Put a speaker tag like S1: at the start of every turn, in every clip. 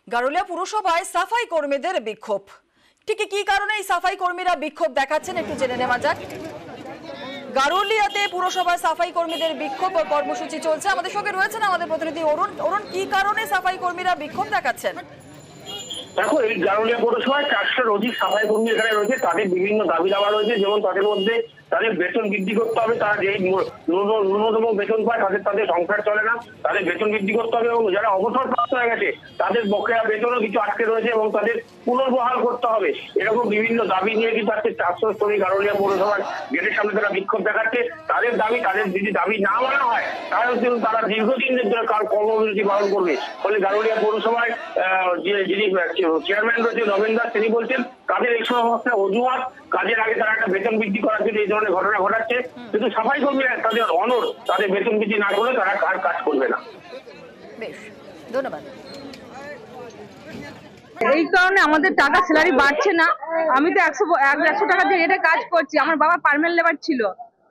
S1: গারুলিয়া পুরসভায় সাফাই কর্মীদের বিক্ষোভ। ঠিক কি কারণে এই সাফাই কর্মীরা বিক্ষোভ দেখাচ্ছেন একটু জেনে নেওয়া যাক। গারুলিয়াতে পুরসভায় সাফাই কর্মীদের বিক্ষোভ কর্মসূচি চলছে। আমাদের সঙ্গে রয়েছেন আমাদের প্রতিনিধি অরুণ। অরুণ, কি কারণে সাফাই কর্মীরা বিক্ষোভ দেখাচ্ছেন?
S2: দেখো, এই গারুলিয়া পৌরসভায় 400-র অধিক সাফাই কর্মী এখানে রয়েছে। তাদের বিভিন্ন দাবি দাবা রয়েছে, যেমন তাদের মধ্যে তাদের বেতন বৃদ্ধি করতে হবে। তারা যে ন্যূনতম বেতন পায় তাদের সংসার চলে না, তাদের বেতন বৃদ্ধি করতে হবে। এবং যারা অবসরপ্রাপ্ত হয়ে গেছে তাদের বকেয়া বেতনও কিছু আটকে রয়েছে এবং তাদের পুনর্বহাল করতে হবে। এরকম বিভিন্ন দাবি নিয়ে কিন্তু আজকে 400 শ্রমিক গারুলিয়া পৌরসভার গেটের সামনে তারা বিক্ষোভ দেখাচ্ছে। তাদের যদি দাবি না মানা হয় তাহলে কিন্তু তারা দীর্ঘদিন ধরে কর্মবিরতি পালন করবে। ফলে গারুলিয়া পৌরসভায় যিনি চেয়ারম্যান রয়েছে নবেন দাস, তিনি বলছেন তাদের এই সমস্যা অজুহাত, কাজের আগে তারা একটা বেতন বৃদ্ধি করার জন্য এই ধরনের ঘটনা ঘটাচ্ছে। কিন্তু সাফাই কর্মীরা তাদের অনড়, তাদের বেতন বৃদ্ধি না করলে তারা আর কাজ করবে না।
S1: বেশ, ধন্যবাদ।
S3: এই কারণে আমাদের টাকা স্যালারি বাড়ছে না। আমি তো 100 টাকা দিয়ে রেটে কাজ করছি। আমার বাবা পার্মানেন্ট লেবার ছিল,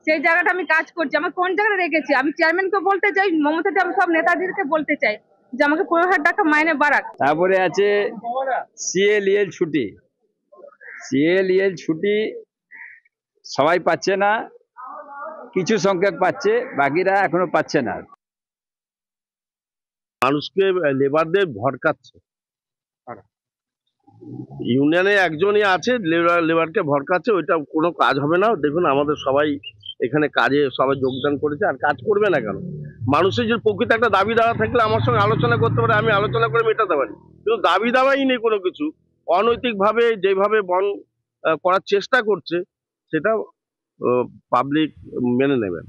S3: সেই জায়গাটা আমি কাজ করছি। আমি কোন জায়গায় রেখেছি? আমি চেয়ারম্যানকে বলতে চাই, মমতাদি, আমি সব নেতাদেরকে বলতে চাই যে আমাকে 15,000 টাকা মাইনে বাড়াক।
S4: তারপরে আছে সিএলইএল ছুটি। সিএলইএল ছুটি সবাই পাচ্ছে না, কিছু সংখ্যক পাচ্ছে, বাকিরা এখনো পাচ্ছে না।
S5: মানুষকে লেবারদের ভড়কাচ্ছে। ইউনিয়নে একজনই আছে লেবারকে ভড়কাচ্ছে, ওইটা কোনো কাজ হবে না। দেখুন, আমাদের সবাই এখানে কাজে সবাই যোগদান করেছে, আর কাজ করবে না কেন? মানুষের যে প্রকৃত একটা দাবি দাওয়া থাকলে আমার সঙ্গে আলোচনা করতে পারে, আমি আলোচনা করে মেটাতে পারি। কিন্তু দাবি দাওয়াই নেই কোনো কিছু। অনৈতিকভাবে যেভাবে বন করার চেষ্টা করছে সেটা পাবলিক মেনে নেবেন।